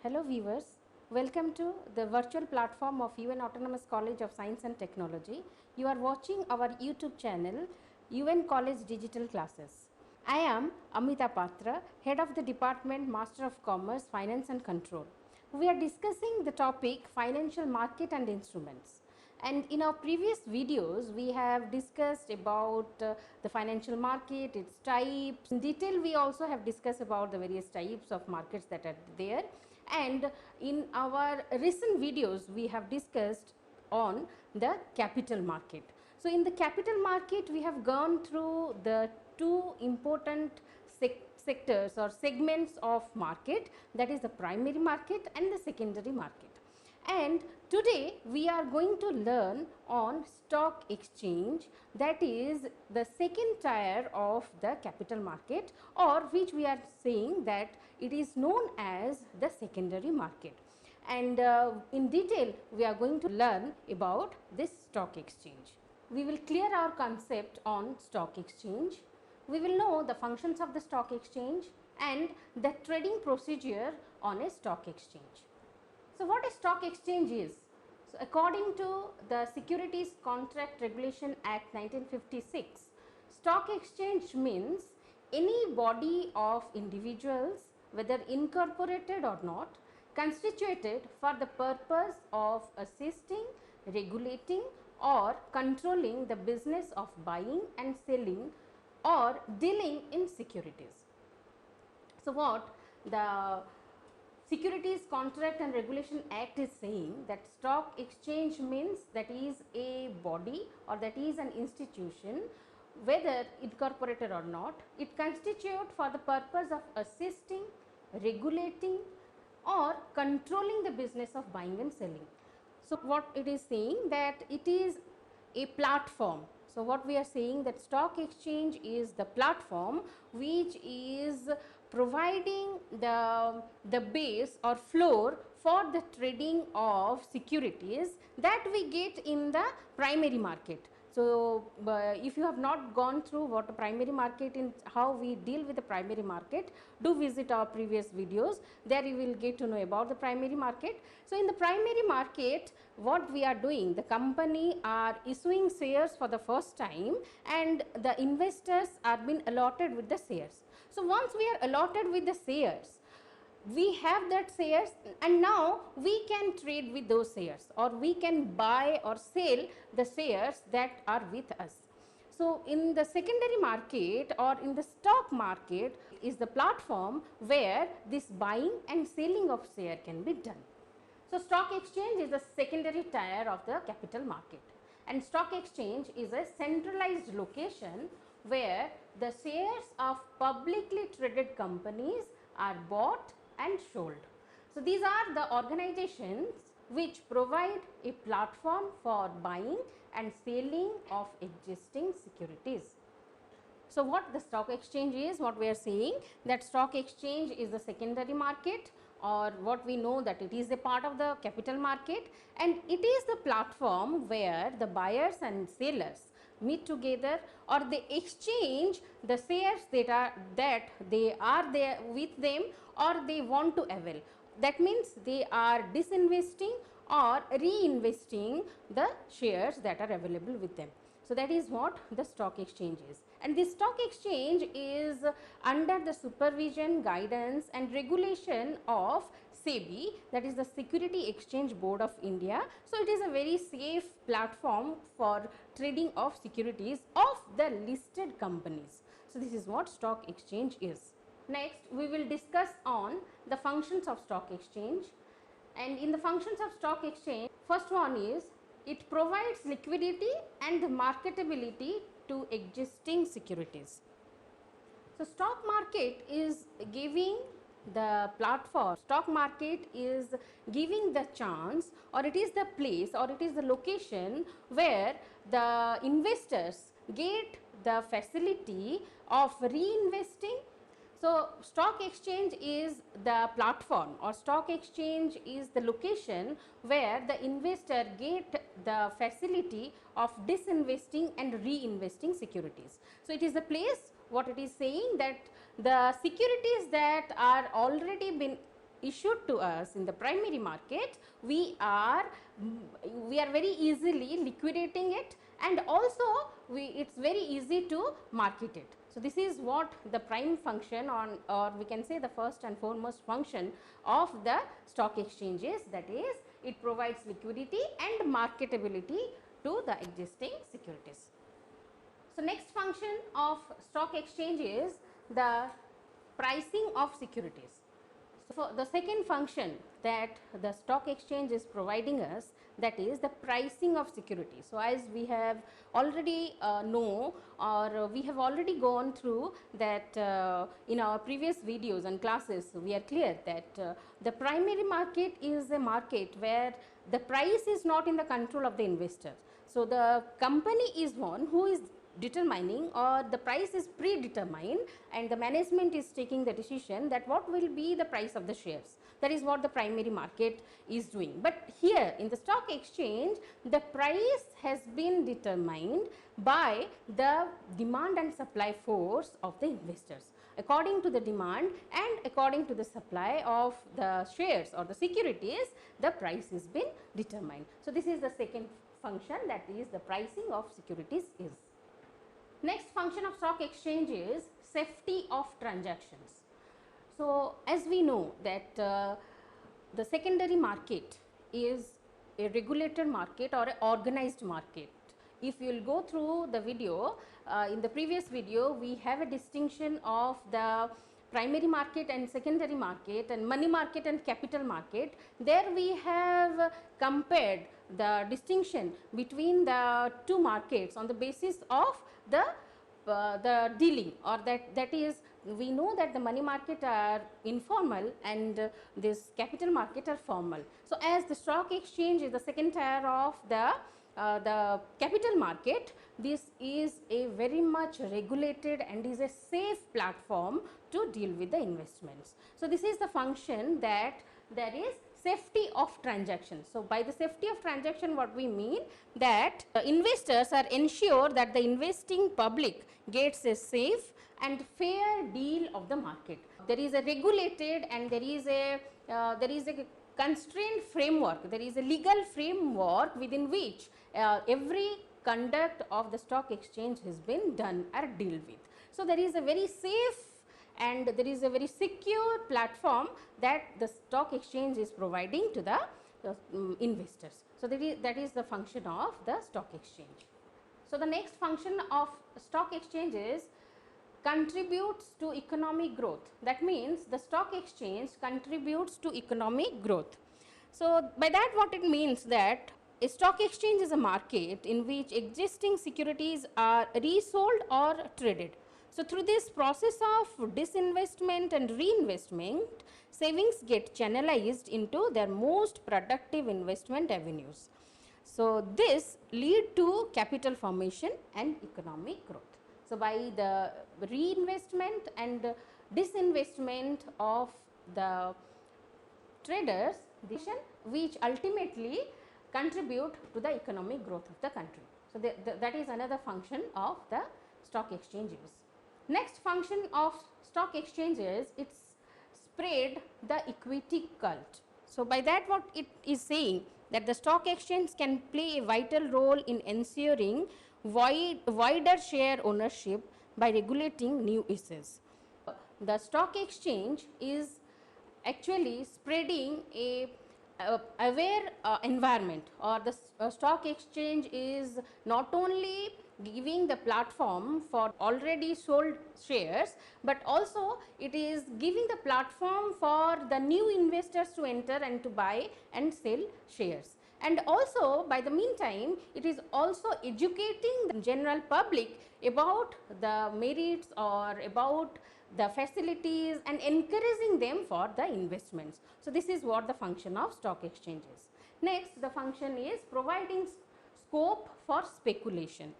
Hello viewers, welcome to the virtual platform of UN Autonomous College of Science and Technology. You are watching our YouTube channel UN College Digital Classes. I am Amitabala Patra, Head of the Department, Master of Commerce, Finance and Control. We are discussing the topic financial market and instruments. And in our previous videos, we have discussed about the financial market, its types. In detail, we also have discussed about the various types of markets that are there. And in our recent videos, we have discussed on the capital market. So, in the capital market, we have gone through the two important sectors or segments of market, that is the primary market and the secondary market. And today we are going to learn on stock exchange, that is the second tier of the capital market, or which we are saying that it is known as the secondary market. And in detail we are going to learn about this stock exchange. We will clear our concept on stock exchange. We will know the functions of the stock exchange and the trading procedure on a stock exchange. So, what a stock exchange is? So, according to the Securities Contract Regulation Act 1956, stock exchange means any body of individuals, whether incorporated or not, constituted for the purpose of assisting, regulating or controlling the business of buying and selling or dealing in securities. So, what the Securities Contract and Regulation Act is saying, that stock exchange means that is a body or that is an institution, whether incorporated or not, it constitutes for the purpose of assisting, regulating or controlling the business of buying and selling. So, what it is saying, that it is a platform. So, what we are saying, that stock exchange is the platform which is providing the base or floor for the trading of securities that we get in the primary market. So, if you have not gone through what a primary market is, how we deal with the primary market, do visit our previous videos. There you will get to know about the primary market. So, in the primary market, what we are doing, the company are issuing shares for the first time and the investors are being allotted with the shares. So, once we are allotted with the shares, we have that shares and now we can trade with those shares, or we can buy or sell the shares that are with us. So, in the secondary market or in the stock market is the platform where this buying and selling of share can be done. So, stock exchange is the secondary tier of the capital market, and stock exchange is a centralized location where the shares of publicly traded companies are bought and sold. So, these are the organizations which provide a platform for buying and selling of existing securities. So, what the stock exchange is, what we are saying, that stock exchange is the secondary market, or what we know that it is a part of the capital market, and it is the platform where the buyers and sellers meet together, or they exchange the shares that they are there with them or they want to avail. That means they are disinvesting or reinvesting the shares that are available with them. So, that is what the stock exchange is, and this stock exchange is under the supervision, guidance and regulation of SEBI, that is the Security Exchange Board of India. So, it is a very safe platform for trading of securities of the listed companies. So, this is what stock exchange is. Next, we will discuss on the functions of stock exchange, and in the functions of stock exchange, first one is it provides liquidity and the marketability to existing securities. So, stock market is giving the platform, stock market is giving the chance, or it is the place, or it is the location where the investors get the facility of reinvesting. So, stock exchange is the platform, or stock exchange is the location where the investor get the facility of disinvesting and reinvesting securities. So, it is the place, what it is saying, that the securities that are already been issued to us in the primary market, we are very easily liquidating it, and also it's very easy to market it. So this is what the prime function on, or we can say the first and foremost function of the stock exchange is, that is, it provides liquidity and marketability to the existing securities. So next function of stock exchange is the pricing of securities. So the second function that the stock exchange is providing us, that is the pricing of securities. So as we have already know, or we have already gone through that in our previous videos and classes, we are clear that the primary market is a market where the price is not in the control of the investor. So the company is one who is determining, or the price is predetermined, and the management is taking the decision that what will be the price of the shares. That is what the primary market is doing. But here in the stock exchange, the price has been determined by the demand and supply force of the investors. According to the demand and according to the supply of the shares or the securities, the price has been determined. So this is the second function, that is the pricing of securities is. Next function of stock exchange is safety of transactions. So as we know that the secondary market is a regulated market or an organized market. If you will go through the video, in the previous video we have a distinction of the primary market and secondary market, and money market and capital market. There we have compared the distinction between the two markets on the basis of the dealing, or that is, we know that the money market are informal and this capital market are formal. So as the stock exchange is the second tier of the capital market, this is a very much regulated and is a safe platform to deal with the investments. So this is the function, that there is safety of transaction. So by the safety of transaction, what we mean, that investors are ensured that the investing public gets a safe and fair deal of the market. There is a regulated and there is a constrained framework, there is a legal framework within which every conduct of the stock exchange has been done or dealt with. So there is a very safe and there is a very secure platform that the stock exchange is providing to the investors. So that is the function of the stock exchange. So the next function of stock exchange is contributes to economic growth. That means the stock exchange contributes to economic growth. So by that what it means, that a stock exchange is a market in which existing securities are resold or traded. So through this process of disinvestment and reinvestment, savings get channelized into their most productive investment avenues. So this lead to capital formation and economic growth. So by the reinvestment and disinvestment of the traders, which ultimately contribute to the economic growth of the country. So that is another function of the stock exchanges. Next function of stock exchanges, it's spread the equity cult. So by that what it is saying, that the stock exchange can play a vital role in ensuring wider share ownership by regulating new issues. The stock exchange is actually spreading a aware environment, or the stock exchange is not only giving the platform for already sold shares, but also it is giving the platform for the new investors to enter and to buy and sell shares. And also by the meantime, it is also educating the general public about the merits or about the facilities and encouraging them for the investments. So this is what the function of stock exchange is. Next, the function is providing scope for speculation.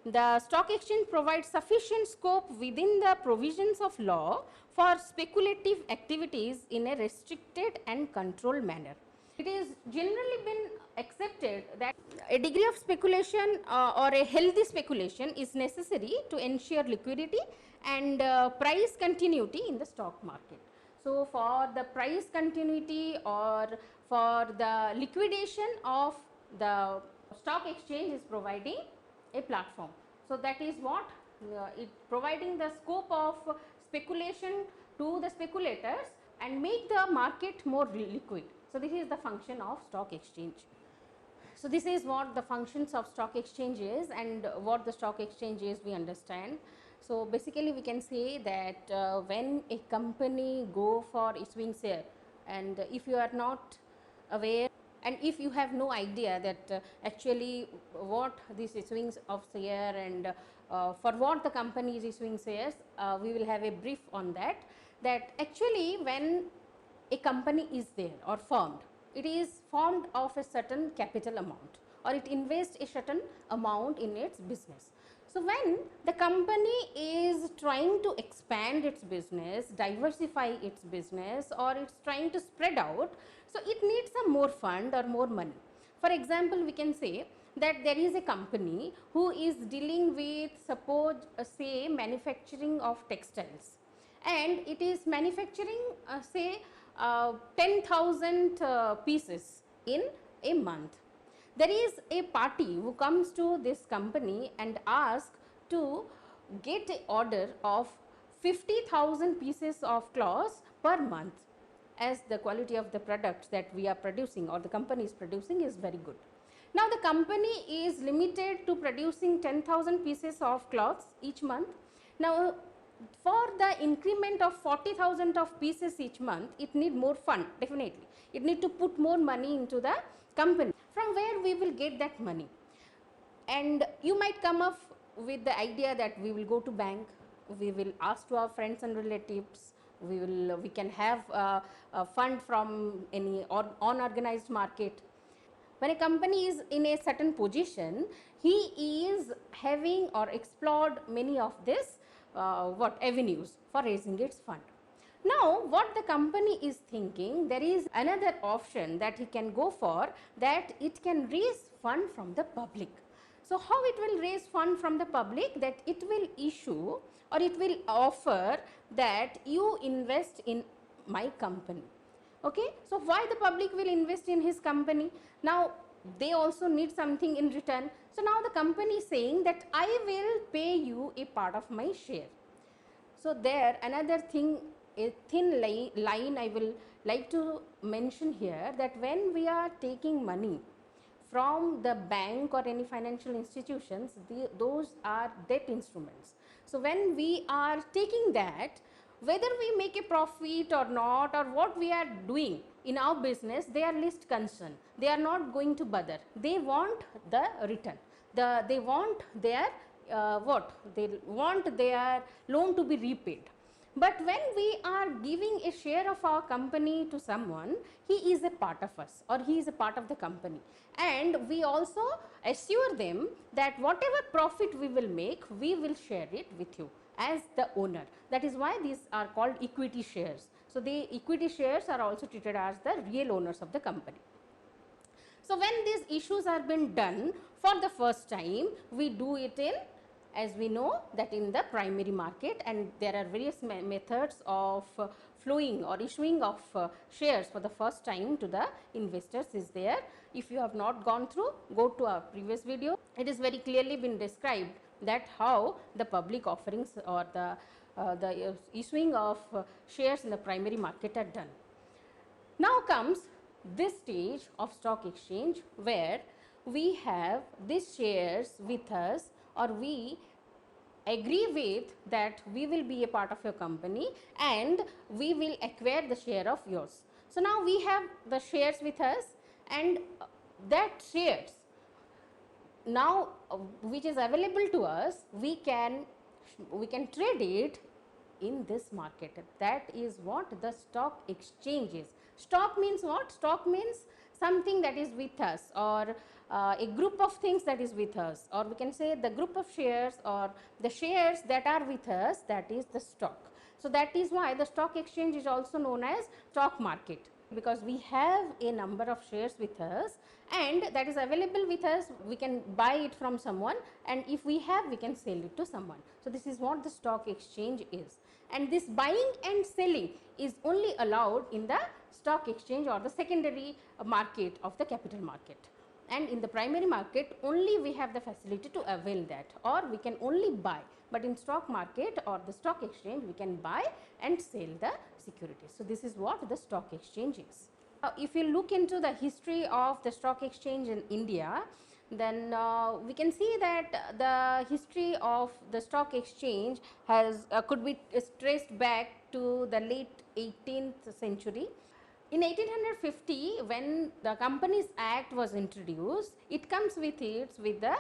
The stock exchange provides sufficient scope within the provisions of law for speculative activities in a restricted and controlled manner. It is generally been accepted that a degree of speculation or a healthy speculation is necessary to ensure liquidity and price continuity in the stock market. So for the price continuity or for the liquidation of the stock exchange is providing a platform. So that is what it providing the scope of speculation to the speculators and make the market more liquid. So this is the function of stock exchange. So this is what the functions of stock exchange is, and what the stock exchange is we understand. So basically we can say that when a company go for issuing share, and if you are not aware and if you have no idea that actually what this issuing of share and for what the company is issuing shares, we will have a brief on that. That actually when a company is there or formed, it is formed of a certain capital amount or it invests a certain amount in its business. So when the company is trying to expand its business, diversify its business, or it's trying to spread out, so it needs some more fund or more money. For example, we can say that there is a company who is dealing with, suppose say, manufacturing of textiles, and it is manufacturing say 10,000 pieces in a month. There is a party who comes to this company and asks to get an order of 50,000 pieces of cloths per month, as the quality of the products that we are producing or the company is producing is very good. Now the company is limited to producing 10,000 pieces of cloths each month. Now for the increment of 40,000 of pieces each month, it need more fund, definitely. It need to put more money into the company. From where we will get that money? And you might come up with the idea that we will go to bank, we will ask to our friends and relatives, we can have a fund from any unorganized market. When a company is in a certain position, he is having or explored many of this avenues for raising its fund. Now what the company is thinking, there is another option that he can go for, that it can raise fund from the public. So how it will raise fund from the public? That it will issue or it will offer that you invest in my company. Okay, so why the public will invest in his company? Now they also need something in return. So now the company is saying that I will pay you a part of my share. So there another thing, a thin line I will like to mention here, that when we are taking money from the bank or any financial institutions, those are debt instruments. So when we are taking that, whether we make a profit or not, or what we are doing in our business, they are least concerned. They are not going to bother. They want the return. They want their they want their loan to be repaid. But when we are giving a share of our company to someone, he is a part of us or he is a part of the company, and we also assure them that whatever profit we will make, we will share it with you as the owner. That is why these are called equity shares. So the equity shares are also treated as the real owners of the company. So when these issues are being done for the first time, we do it in, as we know, that in the primary market, and there are various methods of flowing or issuing of shares for the first time to the investors is there. If you have not gone through, go to our previous video. It is very clearly been described that how the public offerings or the issuing of shares in the primary market are done. Now comes this stage of stock exchange, where we have these shares with us, or we agree with that we will be a part of your company and we will acquire the share of yours. So now we have the shares with us, and that shares now which is available to us, we can trade it in this market. That is what the stock exchange is. Stock means what? Stock means something that is with us, or a group of things that is with us, or we can say the group of shares or the shares that are with us, that is the stock. So that is why the stock exchange is also known as stock market, because we have a number of shares with us and that is available with us. We can buy it from someone, and if we have, we can sell it to someone. So this is what the stock exchange is. and this buying and selling is only allowed in the stock exchange or the secondary market of the capital market. And in the primary market only we have the facility to avail that, or we can only buy, but in stock market or the stock exchange we can buy and sell the securities. So, this is what the stock exchange is. If you look into the history of the stock exchange in India, then we can see that the history of the stock exchange has could be traced back to the late 18th century. In 1850, when the Companies Act was introduced, it comes with the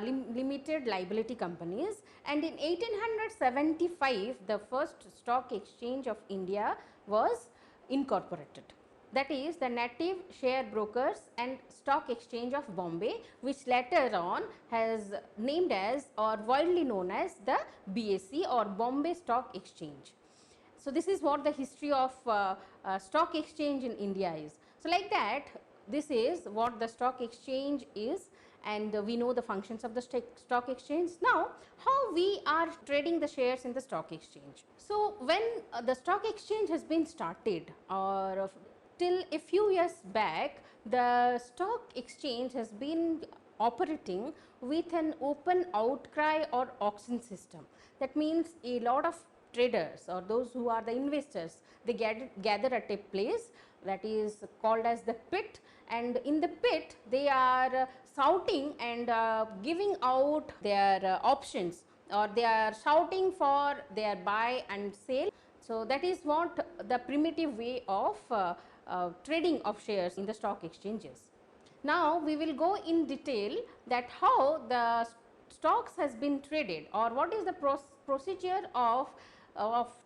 limited liability companies, and in 1875 the first stock exchange of India was incorporated. That is the Native Share Brokers and Stock Exchange of Bombay, which later on has named as or widely known as the BSE or Bombay Stock Exchange. So, this is what the history of stock exchange in India is. So, like that, this is what the stock exchange is, and we know the functions of the stock exchange. Now, how we are trading the shares in the stock exchange. So, when the stock exchange has been started, or till a few years back, the stock exchange has been operating with an open outcry or auction system. That means a lot of traders or those who are the investors, they gather at a place that is called as the pit, and in the pit they are shouting and giving out their options, or they are shouting for their buy and sale. So, that is what the primitive way of trading of shares in the stock exchanges. Now, we will go in detail that how the stocks has been traded, or what is the procedure of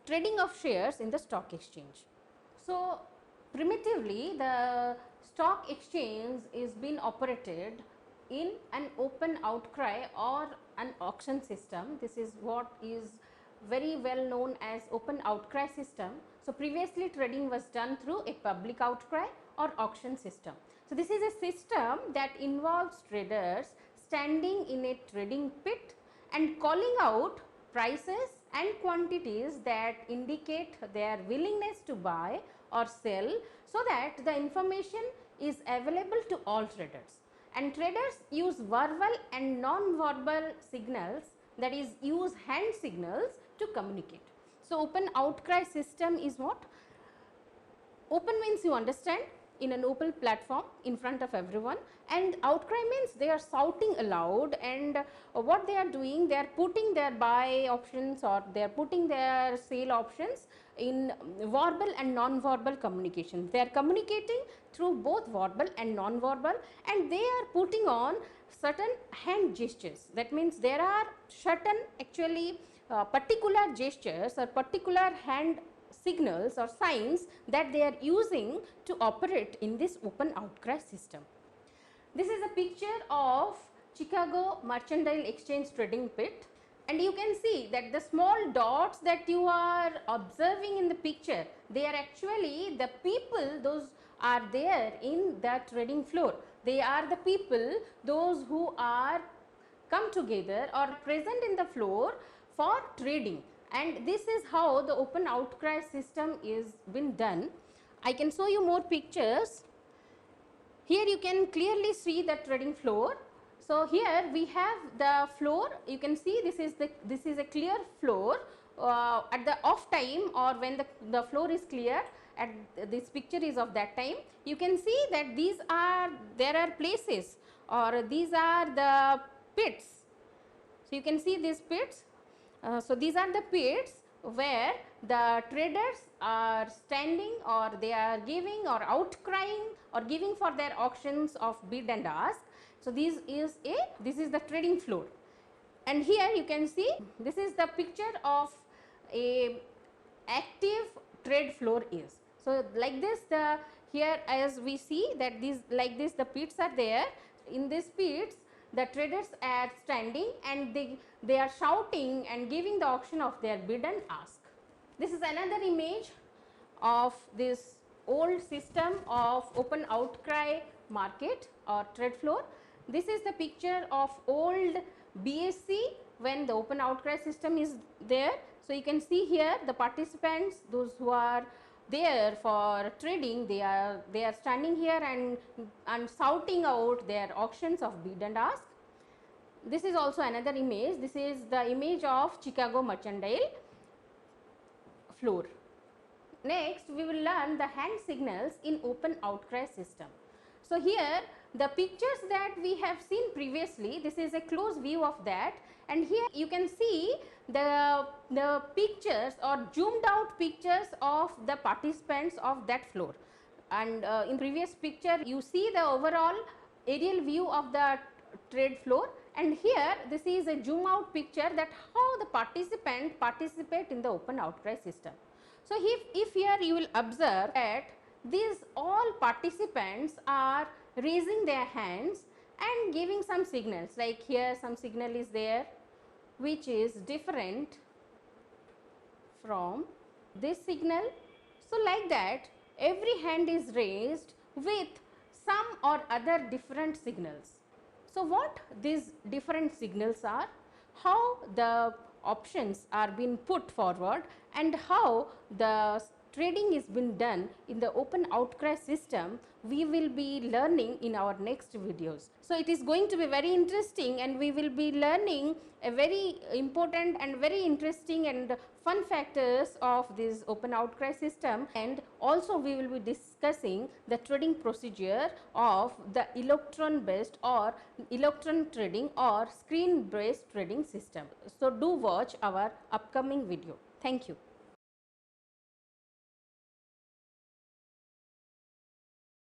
trading of shares in the stock exchange. So, primitively the stock exchange is being operated in an open outcry or an auction system. This is what is very well known as open outcry system. So, previously trading was done through a public outcry or auction system. So, this is a system that involves traders standing in a trading pit and calling out prices and quantities that indicate their willingness to buy or sell, so that the information is available to all traders, and traders use verbal and non-verbal signals, that is use hand signals to communicate. So, open outcry system is what? Open means you understand, in an open platform in front of everyone, and outcry means they are shouting aloud, and what they are doing, they are putting their buy options or they are putting their sale options in verbal and non-verbal communication. They are communicating through both verbal and non-verbal, and they are putting on certain hand gestures. That means there are certain actually particular gestures or particular hand signals or signs that they are using to operate in this open outcry system. This is a picture of Chicago Mercantile Exchange trading pit, and you can see that the small dots that you are observing in the picture, they are actually the people, those are there in the trading floor. They are the people, those who are come together or present in the floor for trading. And this is how the open outcry system is been done. I can show you more pictures. Here you can clearly see the trading floor. So, here we have the floor. You can see this is a clear floor at the off time, or when the floor is clear. At this picture is of that time. You can see that there are places, or these are the pits. So, you can see these pits. So, these are the pits where the traders are standing, or they are giving or outcrying or giving for their auctions of bid and ask. So, this is the trading floor, and here you can see this is the picture of a active trade floor is. So, like this here as we see that these like this the pits are there. In these pits the traders are standing, and they are shouting and giving the auction of their bid and ask. This is another image of this old system of open outcry market or trade floor. This is the picture of old BSE when the open outcry system is there. So, you can see here the participants, those who are there for trading, they are standing here and shouting out their auctions of bid and ask. This is also another image. This is the image of Chicago mercantile floor. Next, we will learn the hand signals in open outcry system. So, here the pictures that we have seen previously, this is a close view of that, and here you can see the pictures or zoomed out pictures of the participants of that floor. And in previous picture you see the overall aerial view of the trade floor, and here this is a zoom out picture that how the participant participate in the open outcry system. So, if here you will observe that these all participants are raising their hands and giving some signals, like here some signal is there which is different from this signal. So, like that every hand is raised with some or other different signals. So, what these different signals are, how the options are being put forward, and how the trading is being done in the open outcry system, we will be learning in our next videos. So, it is going to be very interesting, and we will be learning a very important and very interesting and fun factors of this open outcry system, and also we will be discussing the trading procedure of the electron based or electron trading or screen based trading system. So, do watch our upcoming video. Thank you.